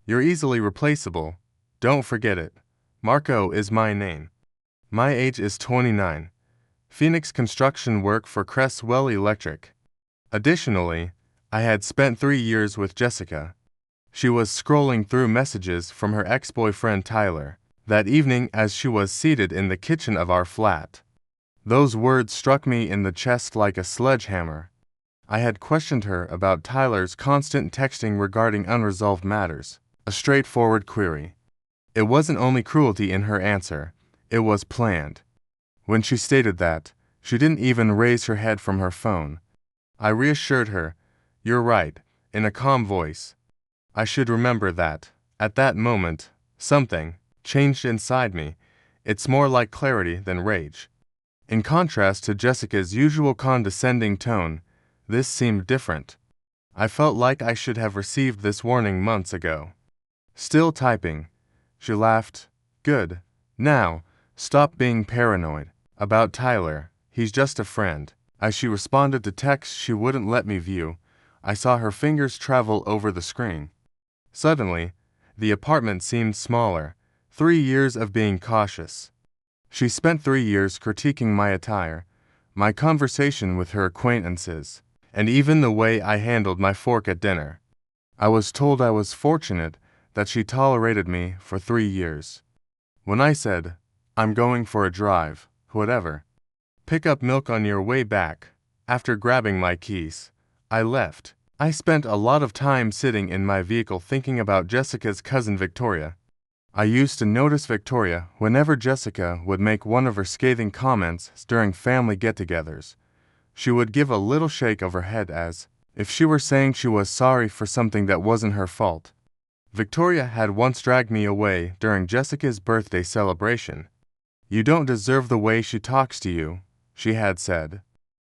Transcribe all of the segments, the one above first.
You're easily replaceable. Don't forget it. Marco is my name. My age is 29. Phoenix construction work for Cresswell Electric. Additionally, I had spent 3 years with Jessica. She was scrolling through messages from her ex-boyfriend Tyler that evening as she was seated in the kitchen of our flat. Those words struck me in the chest like a sledgehammer. I had questioned her about Tyler's constant texting regarding unresolved matters, a straightforward query. It wasn't only cruelty in her answer, it was planned. When she stated that, she didn't even raise her head from her phone. I reassured her, "You're right," in a calm voice. I should remember that, at that moment, something changed inside me. It's more like clarity than rage. In contrast to Jessica's usual condescending tone, this seemed different. I felt like I should have received this warning months ago. Still typing. She laughed. "Good. Now, stop being paranoid. About Tyler, he's just a friend." As she responded to texts she wouldn't let me view, I saw her fingers travel over the screen. Suddenly, the apartment seemed smaller. 3 years of being cautious. She spent 3 years critiquing my attire, my conversation with her acquaintances, and even the way I handled my fork at dinner. I was told I was fortunate that she tolerated me for 3 years. When I said, "I'm going for a drive, whatever. Pick up milk on your way back," after grabbing my keys, I left. I spent a lot of time sitting in my vehicle thinking about Jessica's cousin Victoria. I used to notice Victoria whenever Jessica would make one of her scathing comments during family get-togethers. She would give a little shake of her head as if she were saying she was sorry for something that wasn't her fault. Victoria had once dragged me away during Jessica's birthday celebration. "You don't deserve the way she talks to you," she had said.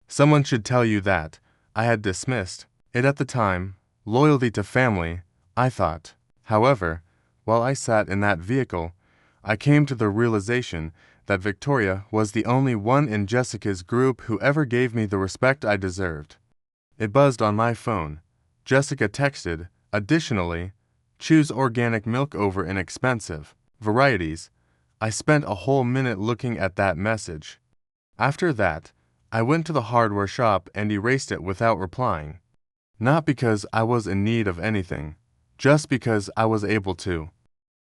"Someone should tell you that." I had dismissed it at the time. Loyalty to family, I thought. However, while I sat in that vehicle, I came to the realization that Victoria was the only one in Jessica's group who ever gave me the respect I deserved. It buzzed on my phone. Jessica texted, "Additionally, choose organic milk over inexpensive varieties." I spent a whole minute looking at that message. After that, I went to the hardware shop and erased it without replying. Not because I was in need of anything, just because I was able to.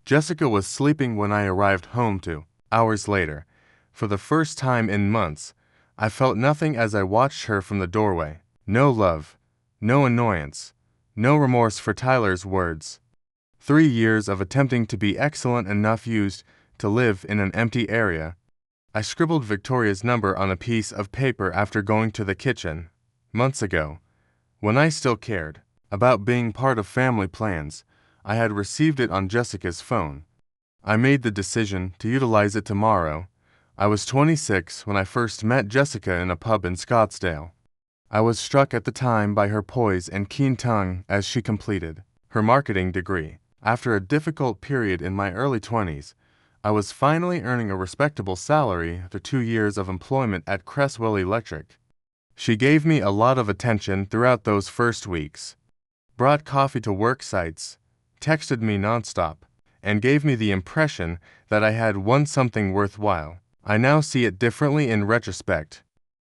Jessica was sleeping when I arrived home 2 hours later. For the first time in months, I felt nothing as I watched her from the doorway. No love, no annoyance, no remorse for Tyler's words. 3 years of attempting to be excellent enough used to live in an empty area. I scribbled Victoria's number on a piece of paper after going to the kitchen, months ago. When I still cared about being part of family plans, I had received it on Jessica's phone. I made the decision to utilize it tomorrow. I was 26 when I first met Jessica in a pub in Scottsdale. I was struck at the time by her poise and keen tongue as she completed her marketing degree. After a difficult period in my early 20s, I was finally earning a respectable salary after 2 years of employment at Cresswell Electric. She gave me a lot of attention throughout those first weeks, brought coffee to work sites, texted me nonstop, and gave me the impression that I had won something worthwhile. I now see it differently in retrospect.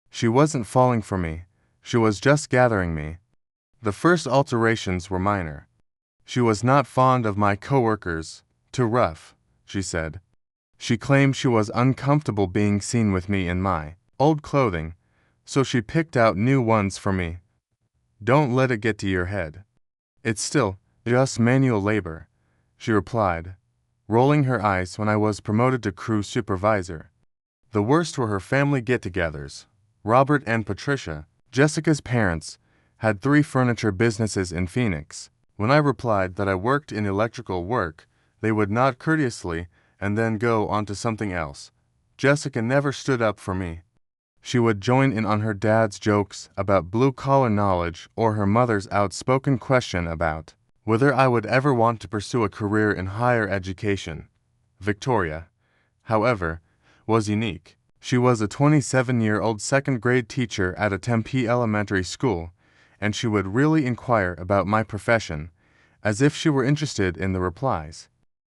She wasn't falling for me, she was just gathering me. The first alterations were minor. She was not fond of my coworkers, too rough, she said. She claimed she was uncomfortable being seen with me in my old clothing, so she picked out new ones for me. "Don't let it get to your head. It's still just manual labor," she replied, rolling her eyes when I was promoted to crew supervisor. The worst were her family get-togethers. Robert and Patricia, Jessica's parents, had 3 furniture businesses in Phoenix. When I replied that I worked in electrical work, they would nod courteously and then go on to something else. Jessica never stood up for me. She would join in on her dad's jokes about blue-collar knowledge or her mother's outspoken question about whether I would ever want to pursue a career in higher education. Victoria, however, was unique. She was a 27-year-old second-grade teacher at a Tempe elementary school, and she would really inquire about my profession, as if she were interested in the replies.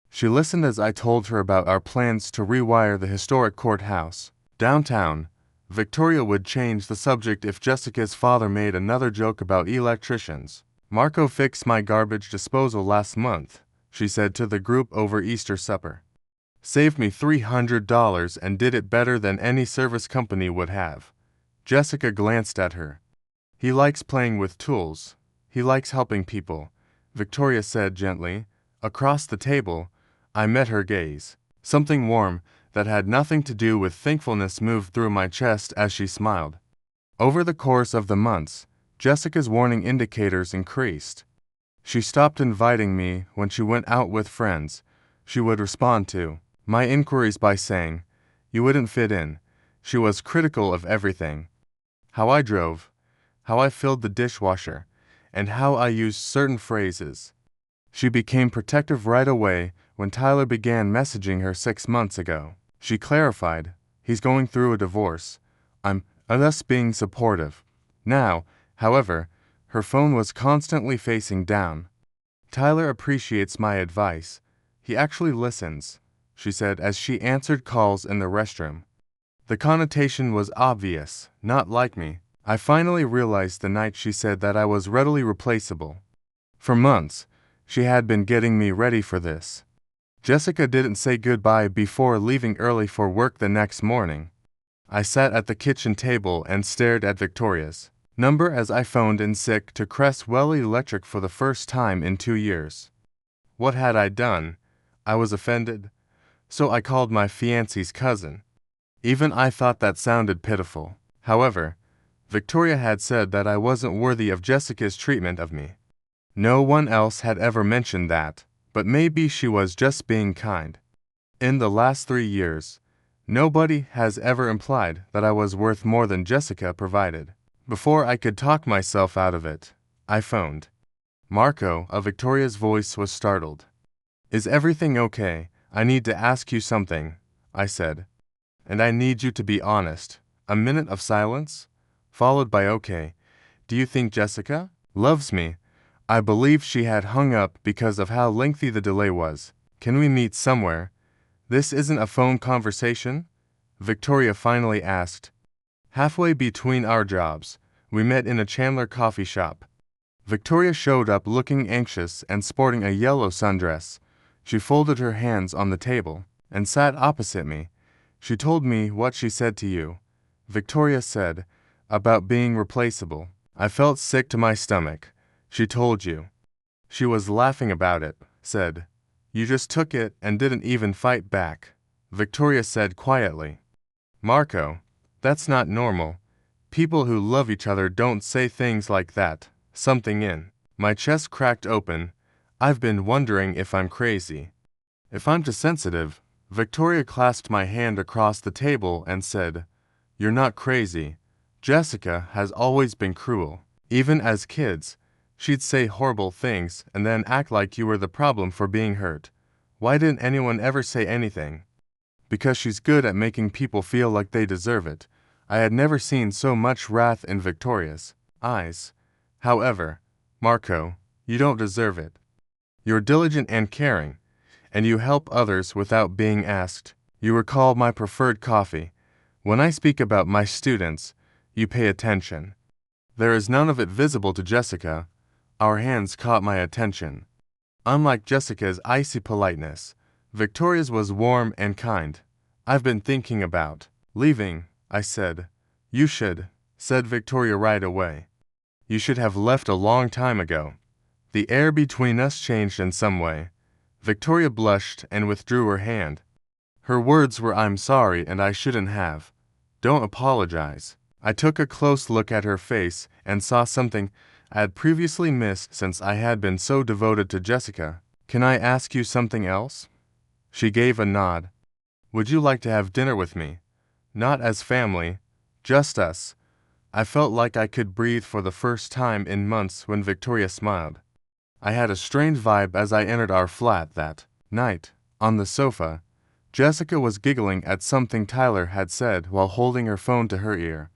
She listened as I told her about our plans to rewire the historic courthouse. Downtown, Victoria would change the subject if Jessica's father made another joke about electricians. Marco fixed my garbage disposal last month, she said to the group over Easter supper. Saved me $300 and did it better than any service company would have. Jessica glanced at her. He likes playing with tools. He likes helping people, Victoria said gently. Across the table, I met her gaze. Something warm that had nothing to do with thankfulness moved through my chest as she smiled. Over the course of the months, Jessica's warning indicators increased. She stopped inviting me when she went out with friends. She would respond to my inquiries by saying, "You wouldn't fit in." She was critical of everything. How I drove, how I filled the dishwasher, and how I used certain phrases. She became protective right away when Tyler began messaging her 6 months ago. She clarified, "He's going through a divorce. I'm thus being supportive." Now, however, her phone was constantly facing down. "Tyler appreciates my advice. He actually listens," she said as she answered calls in the restroom. The connotation was obvious, not like me. I finally realized the night she said that I was readily replaceable. For months, she had been getting me ready for this. Jessica didn't say goodbye before leaving early for work the next morning. I sat at the kitchen table and stared at Victoria's number as I phoned in sick to Cresswell Electric for the first time in 2 years. What had I done? I was offended. So I called my fiancée's cousin. Even I thought that sounded pitiful. However, Victoria had said that I wasn't worthy of Jessica's treatment of me. No one else had ever mentioned that, but maybe she was just being kind. In the last 3 years, nobody has ever implied that I was worth more than Jessica provided. Before I could talk myself out of it, I phoned. Marco, Victoria's voice was startled. "Is everything okay? I need to ask you something," I said. "And I need you to be honest." A minute of silence, followed by "Okay. Do you think Jessica loves me?" I believed she had hung up because of how lengthy the delay was. "Can we meet somewhere? This isn't a phone conversation?" Victoria finally asked. Halfway between our jobs, we met in a Chandler coffee shop. Victoria showed up looking anxious and sporting a yellow sundress. She folded her hands on the table and sat opposite me. "She told me what she said to you," Victoria said, "about being replaceable. I felt sick to my stomach." "She told you." She was laughing about it, said. "You just took it and didn't even fight back," Victoria said quietly. "Marco, that's not normal. People who love each other don't say things like that." Something in my chest cracked open. I've been wondering if I'm crazy. If I'm too sensitive. Victoria clasped my hand across the table and said, "You're not crazy. Jessica has always been cruel. Even as kids, she'd say horrible things and then act like you were the problem for being hurt. Why didn't anyone ever say anything?" "Because she's good at making people feel like they deserve it." I had never seen so much wrath in Victoria's eyes. "However, Marco, you don't deserve it. You're diligent and caring, and you help others without being asked. You recall my preferred coffee. When I speak about my students, you pay attention. There is none of it visible to Jessica." Our hands caught my attention. Unlike Jessica's icy politeness, Victoria's was warm and kind. "I've been thinking about leaving," I said. "You should," said Victoria right away. "You should have left a long time ago." The air between us changed in some way. Victoria blushed and withdrew her hand. Her words were, "I'm sorry and I shouldn't have." "Don't apologize." I took a close look at her face and saw something I had previously missed since I had been so devoted to Jessica. "Can I ask you something else?" She gave a nod. "Would you like to have dinner with me? Not as family, just us." I felt like I could breathe for the first time in months when Victoria smiled. I had a strange vibe as I entered our flat that night. On the sofa, Jessica was giggling at something Tyler had said while holding her phone to her ear.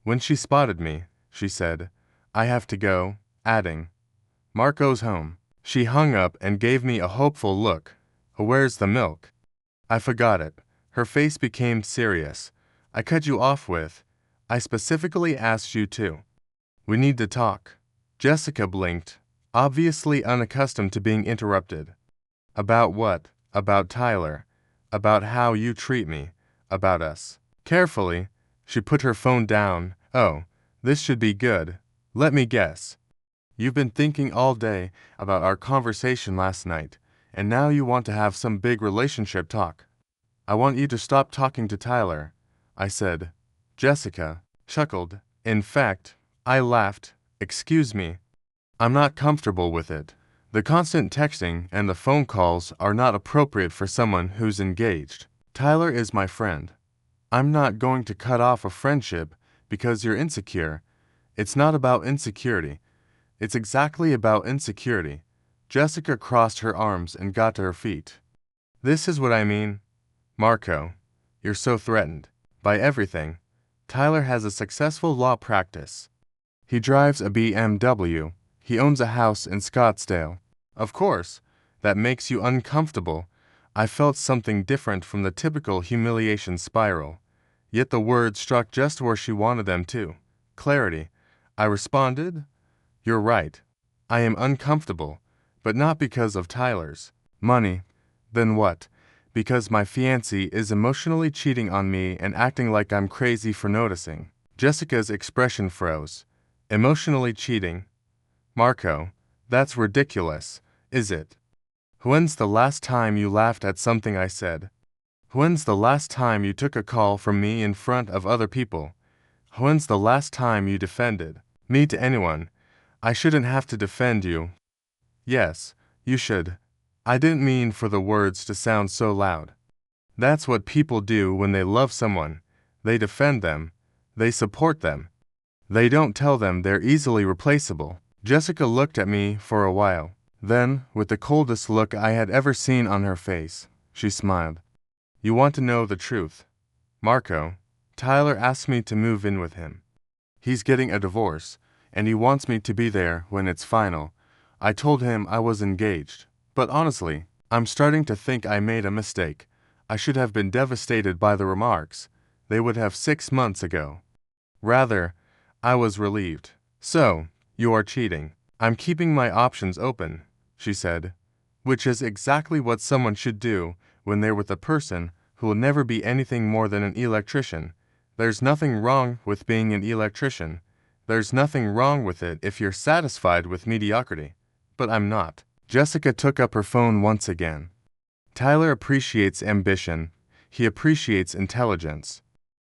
When she spotted me, she said, "I have to go," adding, "Marco's home." She hung up and gave me a hopeful look. Where's the milk? I forgot it. Her face became serious. I cut you off with, I specifically asked you to. We need to talk. Jessica blinked, obviously unaccustomed to being interrupted. About what? About Tyler. About how you treat me. About us. Carefully, she put her phone down. Oh, this should be good. Let me guess. You've been thinking all day about our conversation last night, and now you want to have some big relationship talk. I want you to stop talking to Tyler, I said. Jessica chuckled. In fact, I laughed. Excuse me. I'm not comfortable with it. The constant texting and the phone calls are not appropriate for someone who's engaged. Tyler is my friend. I'm not going to cut off a friendship because you're insecure. It's not about insecurity. It's exactly about insecurity. Jessica crossed her arms and got to her feet. This is what I mean. Marco, you're so threatened by everything. Tyler has a successful law practice. He drives a BMW. He owns a house in Scottsdale. Of course, that makes you uncomfortable. I felt something different from the typical humiliation spiral. Yet the words struck just where she wanted them to. Clarity. I responded, You're right. I am uncomfortable, but not because of Tyler's money. Then what? Because my fiancée is emotionally cheating on me and acting like I'm crazy for noticing. Jessica's expression froze. Emotionally cheating? Marco, that's ridiculous, is it? When's the last time you laughed at something I said? When's the last time you took a call from me in front of other people? When's the last time you defended me to anyone? I shouldn't have to defend you. Yes, you should. I didn't mean for the words to sound so loud. That's what people do when they love someone. They defend them. They support them. They don't tell them they're easily replaceable. Jessica looked at me for a while. Then, with the coldest look I had ever seen on her face, she smiled. You want to know the truth? Marco, Tyler asked me to move in with him. He's getting a divorce, and he wants me to be there when it's final. I told him I was engaged. But honestly, I'm starting to think I made a mistake. I should have been devastated by the remarks. They would have 6 months ago. Rather, I was relieved. So, you are cheating. I'm keeping my options open, she said, which is exactly what someone should do when they're with a person who will never be anything more than an electrician. There's nothing wrong with being an electrician. There's nothing wrong with it if you're satisfied with mediocrity. But I'm not. Jessica took up her phone once again. Tyler appreciates ambition. He appreciates intelligence.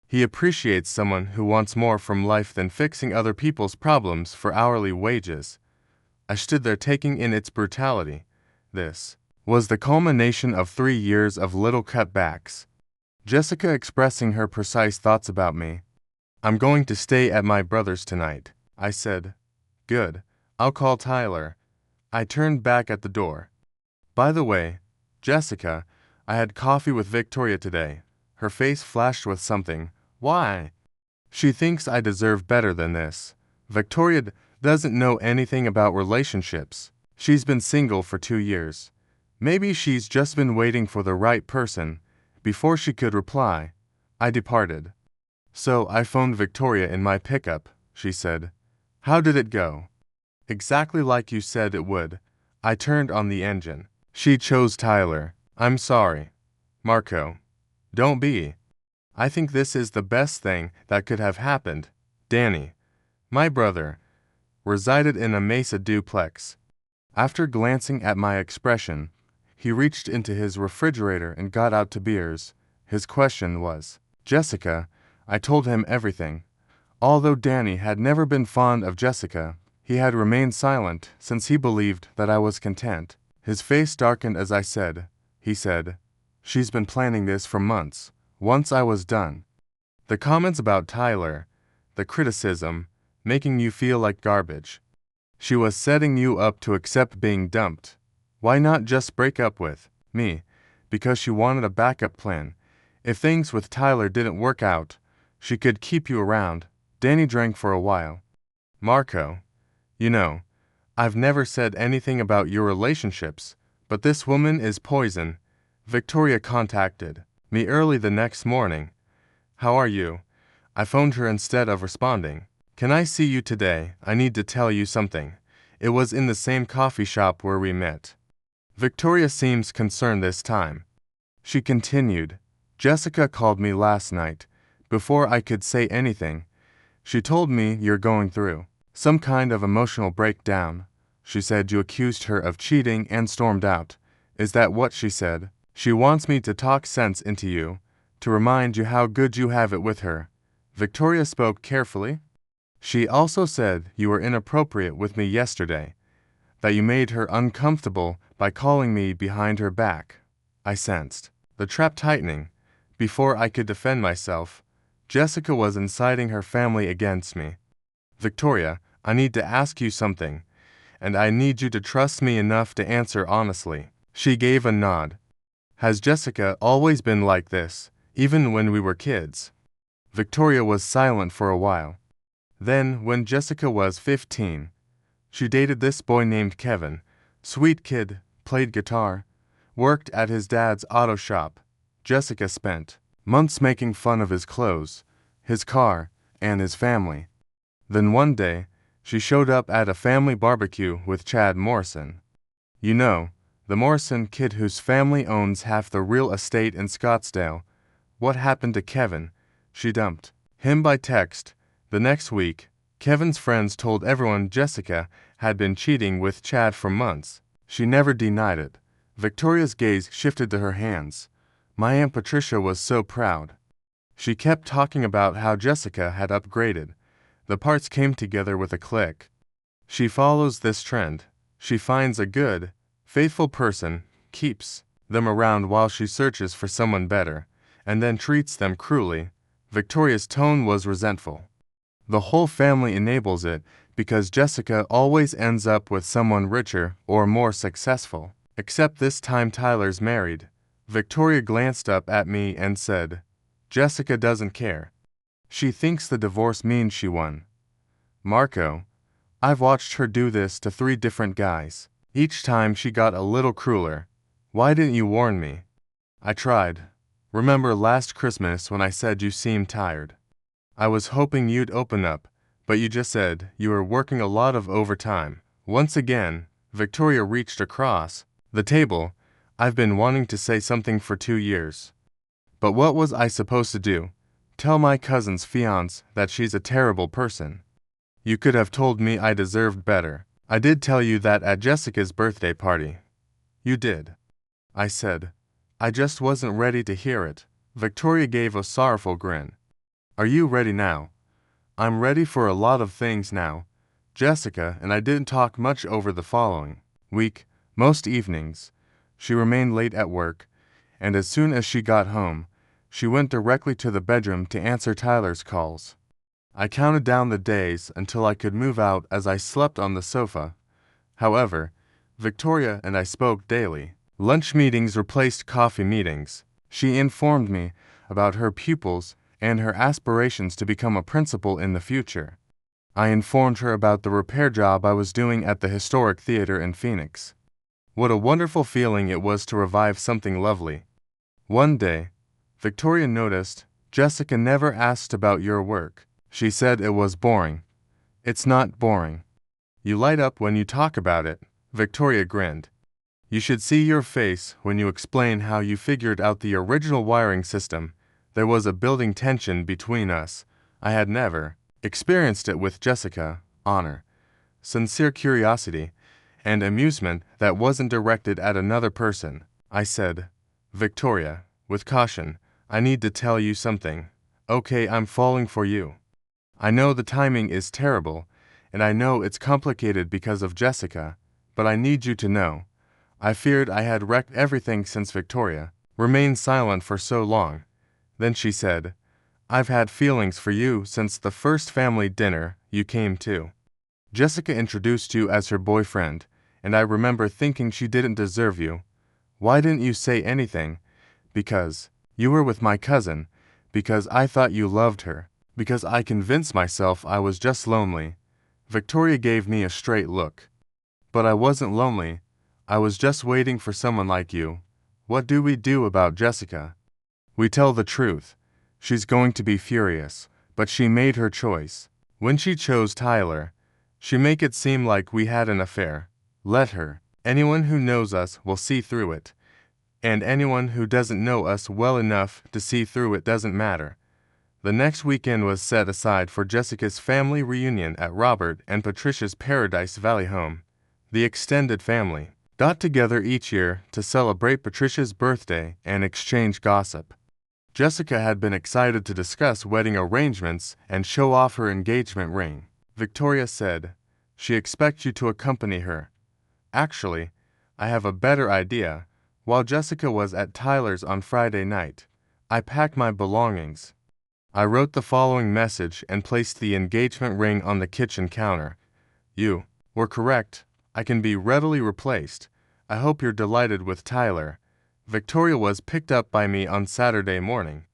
He appreciates someone who wants more from life than fixing other people's problems for hourly wages. I stood there taking in its brutality. This was the culmination of 3 years of little cutbacks. Jessica expressing her precise thoughts about me. I'm going to stay at my brother's tonight, I said. Good. I'll call Tyler. I turned back at the door. By the way, Jessica, I had coffee with Victoria today. Her face flashed with something. Why? She thinks I deserve better than this. Victoria doesn't know anything about relationships. She's been single for 2 years. Maybe she's just been waiting for the right person. Before she could reply, I departed. So I phoned Victoria in my pickup, she said. How did it go? Exactly like you said it would. I turned on the engine. She chose Tyler. I'm sorry. Marco. Don't be. I think this is the best thing that could have happened. Danny, my brother, resided in a Mesa duplex. After glancing at my expression, he reached into his refrigerator and got out 2 beers. His question was, Jessica, I told him everything. Although Danny had never been fond of Jessica, he had remained silent since he believed that I was content. His face darkened as I said, he said, She's been planning this for months. Once I was done. The comments about Tyler, the criticism, making you feel like garbage. She was setting you up to accept being dumped. Why not just break up with me? Because she wanted a backup plan. If things with Tyler didn't work out, she could keep you around. Danny drank for a while. Marco, you know, I've never said anything about your relationships, but this woman is poison. Victoria contacted me early the next morning. How are you? I phoned her instead of responding. Can I see you today? I need to tell you something. It was in the same coffee shop where we met. Victoria seems concerned this time. She continued, Jessica called me last night. Before I could say anything, she told me you're going through some kind of emotional breakdown. She said you accused her of cheating and stormed out. Is that what she said? She wants me to talk sense into you, to remind you how good you have it with her. Victoria spoke carefully. She also said you were inappropriate with me yesterday, that you made her uncomfortable by calling me behind her back. I sensed the trap tightening. Before I could defend myself, Jessica was inciting her family against me. Victoria, I need to ask you something, and I need you to trust me enough to answer honestly. She gave a nod. Has Jessica always been like this, even when we were kids? Victoria was silent for a while. Then, when Jessica was 15, she dated this boy named Kevin. Sweet kid, played guitar, worked at his dad's auto shop. Jessica spent months making fun of his clothes, his car, and his family. Then one day, she showed up at a family barbecue with Chad Morrison. You know, the Morrison kid whose family owns half the real estate in Scottsdale. What happened to Kevin? She dumped him by text. The next week, Kevin's friends told everyone Jessica had been cheating with Chad for months. She never denied it. Victoria's gaze shifted to her hands. My Aunt Patricia was so proud. She kept talking about how Jessica had upgraded. The parts came together with a click. She follows this trend. She finds a good, faithful person, keeps them around while she searches for someone better, and then treats them cruelly. Victoria's tone was resentful. The whole family enables it because Jessica always ends up with someone richer or more successful. Except this time Tyler's married. Victoria glanced up at me and said, Jessica doesn't care. She thinks the divorce means she won. Marco, I've watched her do this to 3 different guys. Each time she got a little crueler. Why didn't you warn me? I tried. Remember last Christmas when I said you seemed tired? I was hoping you'd open up, but you just said you were working a lot of overtime. Once again, Victoria reached across the table. I've been wanting to say something for 2 years. But what was I supposed to do? Tell my cousin's fiancée that she's a terrible person? You could have told me I deserved better. I did tell you that at Jessica's birthday party. You did. I said. I just wasn't ready to hear it. Victoria gave a sorrowful grin. Are you ready now? I'm ready for a lot of things now. Jessica and I didn't talk much over the following week. Most evenings, she remained late at work, and as soon as she got home, she went directly to the bedroom to answer Tyler's calls. I counted down the days until I could move out as I slept on the sofa. However, Victoria and I spoke daily. Lunch meetings replaced coffee meetings. She informed me about her pupils and her aspirations to become a principal in the future. I informed her about the repair job I was doing at the historic theater in Phoenix. What a wonderful feeling it was to revive something lovely. One day, Victoria noticed, Jessica never asked about your work. She said it was boring. It's not boring. You light up when you talk about it. Victoria grinned. You should see your face when you explain how you figured out the original wiring system. There was a building tension between us. I had never experienced it with Jessica. Honor, sincere curiosity, and amusement that wasn't directed at another person. I said, Victoria, with caution, I need to tell you something. Okay, I'm falling for you. I know the timing is terrible, and I know it's complicated because of Jessica, but I need you to know. I feared I had wrecked everything since Victoria remained silent for so long. Then she said, I've had feelings for you since the first family dinner you came to. Jessica introduced you as her boyfriend, and I remember thinking she didn't deserve you. Why didn't you say anything? Because you were with my cousin, because I thought you loved her, because I convinced myself I was just lonely. Victoria gave me a straight look. But I wasn't lonely. I was just waiting for someone like you. What do we do about Jessica? We tell the truth. She's going to be furious, but she made her choice. When she chose Tyler, she make it seem like we had an affair. Let her. Anyone who knows us will see through it. And anyone who doesn't know us well enough to see through it doesn't matter. The next weekend was set aside for Jessica's family reunion at Robert and Patricia's Paradise Valley home. The extended family got together each year to celebrate Patricia's birthday and exchange gossip. Jessica had been excited to discuss wedding arrangements and show off her engagement ring. Victoria said, "She expects you to accompany her." Actually, I have a better idea. While Jessica was at Tyler's on Friday night, I packed my belongings. I wrote the following message and placed the engagement ring on the kitchen counter. "You were correct. I can be readily replaced. I hope you're delighted with Tyler. Victoria was picked up by me on Saturday morning."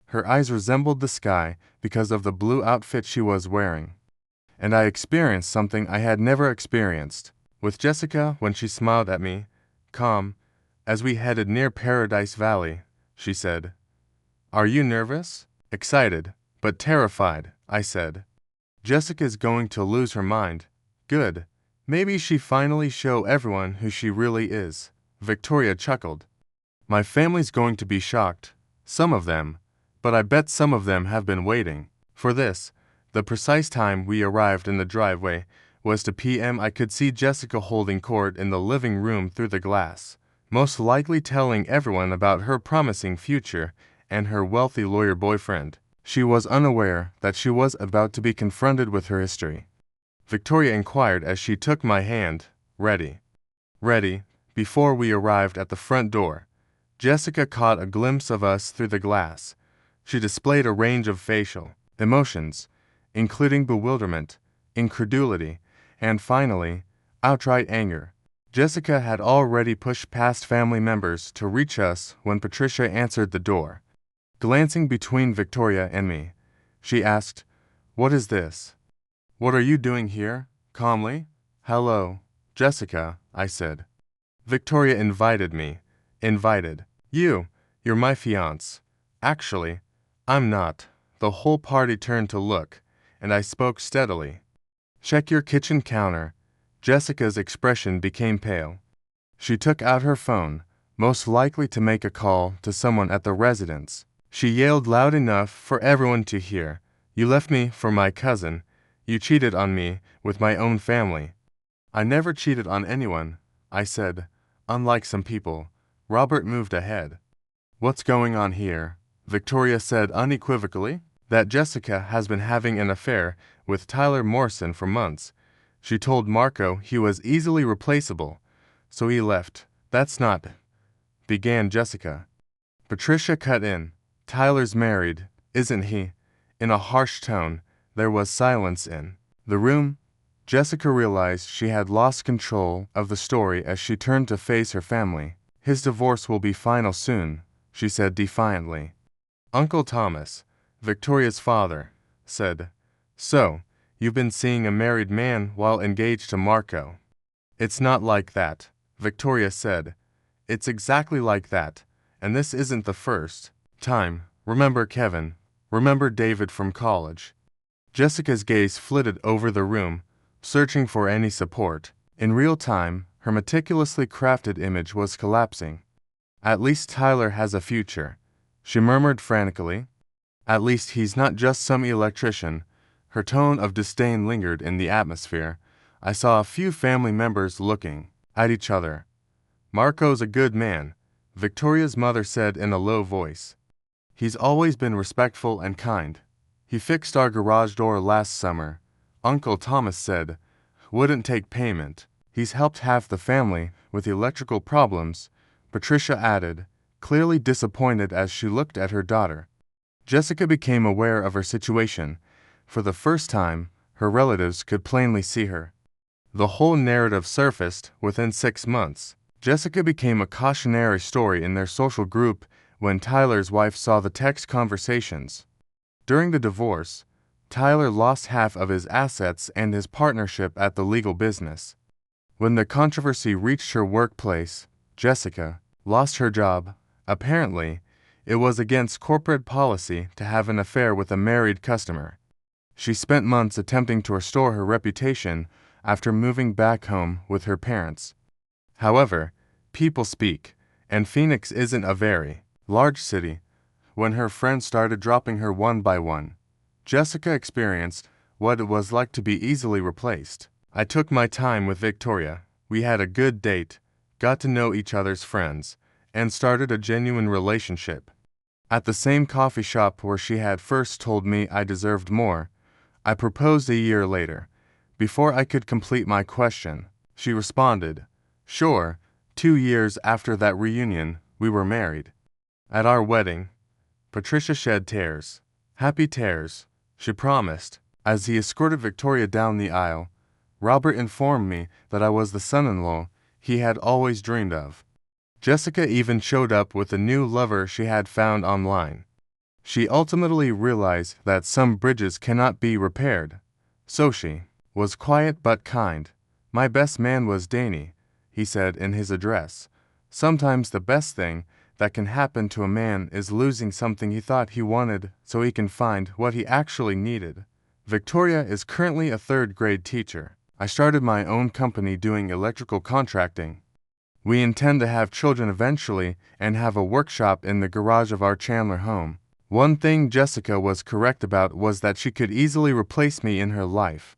Her eyes resembled the sky because of the blue outfit she was wearing. And I experienced something I had never experienced with Jessica when she smiled at me, calm, as we headed near Paradise Valley. She said, "Are you nervous?" "Excited, but terrified," I said. "Jessica's going to lose her mind." "Good. Maybe she finally show everyone who she really is." Victoria chuckled. "My family's going to be shocked. Some of them. But I bet some of them have been waiting for this." The precise time we arrived in the driveway was 2 p.m. I could see Jessica holding court in the living room through the glass, most likely telling everyone about her promising future and her wealthy lawyer boyfriend. She was unaware that she was about to be confronted with her history. Victoria inquired as she took my hand. "Ready?" "Ready." Before we arrived at the front door, Jessica caught a glimpse of us through the glass. She displayed a range of facial emotions, including bewilderment, incredulity, and finally, outright anger. Jessica had already pushed past family members to reach us when Patricia answered the door. Glancing between Victoria and me, she asked, "What is this?" "What are you doing here?" Calmly. "Hello, Jessica," I said. Victoria invited me. Invited. You're my fiancée." "Actually, I'm not." The whole party turned to look, and I spoke steadily. "Check your kitchen counter." Jessica's expression became pale. She took out her phone, most likely to make a call to someone at the residence. She yelled loud enough for everyone to hear, "You left me for my cousin. You cheated on me with my own family." "I never cheated on anyone," I said. "Unlike some people." Robert moved ahead. "What's going on here?" Victoria said unequivocally. "That Jessica has been having an affair with Tyler Morrison for months. She told Marco he was easily replaceable, so he left." "That's not," began Jessica. Patricia cut in. "Tyler's married, isn't he?" In a harsh tone. There was silence in the room. Jessica realized she had lost control of the story as she turned to face her family. "His divorce will be final soon," she said defiantly. Uncle Thomas, Victoria's father, said, "So, you've been seeing a married man while engaged to Marco." "It's not like that," Victoria said. "It's exactly like that, and this isn't the first time. Remember Kevin? Remember David from college?" Jessica's gaze flitted over the room, searching for any support. In real time, her meticulously crafted image was collapsing. "At least Tyler has a future," she murmured frantically. "At least he's not just some electrician." Her tone of disdain lingered in the atmosphere. I saw a few family members looking at each other. "Marco's a good man," Victoria's mother said in a low voice. "He's always been respectful and kind. He fixed our garage door last summer," Uncle Thomas said. "Wouldn't take payment. He's helped half the family with electrical problems," Patricia added, clearly disappointed as she looked at her daughter. Jessica became aware of her situation. For the first time, her relatives could plainly see her. The whole narrative surfaced within 6 months. Jessica became a cautionary story in their social group when Tyler's wife saw the text conversations. During the divorce, Tyler lost half of his assets and his partnership at the legal business. When the controversy reached her workplace, Jessica lost her job. Apparently, it was against corporate policy to have an affair with a married customer. She spent months attempting to restore her reputation after moving back home with her parents. However, people speak, and Phoenix isn't a very large city. When her friends started dropping her one by one, Jessica experienced what it was like to be easily replaced. I took my time with Victoria. We had a good date, got to know each other's friends, and started a genuine relationship. At the same coffee shop where she had first told me I deserved more, I proposed a year later. Before I could complete my question, she responded, "Sure." 2 years after that reunion, we were married. At our wedding, Patricia shed tears. Happy tears, she promised. As he escorted Victoria down the aisle, Robert informed me that I was the son-in-law he had always dreamed of. Jessica even showed up with a new lover she had found online. She ultimately realized that some bridges cannot be repaired. So she was quiet but kind. "My best man was Danny," he said in his address. "Sometimes the best thing that can happen to a man is losing something he thought he wanted so he can find what he actually needed." Victoria is currently a third-grade teacher. I started my own company doing electrical contracting. We intend to have children eventually and have a workshop in the garage of our Chandler home. One thing Jessica was correct about was that she could easily replace me in her life.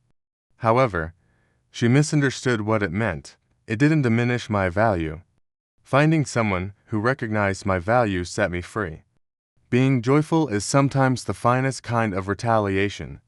However, she misunderstood what it meant. It didn't diminish my value. Finding someone who recognized my value set me free. Being joyful is sometimes the finest kind of retaliation.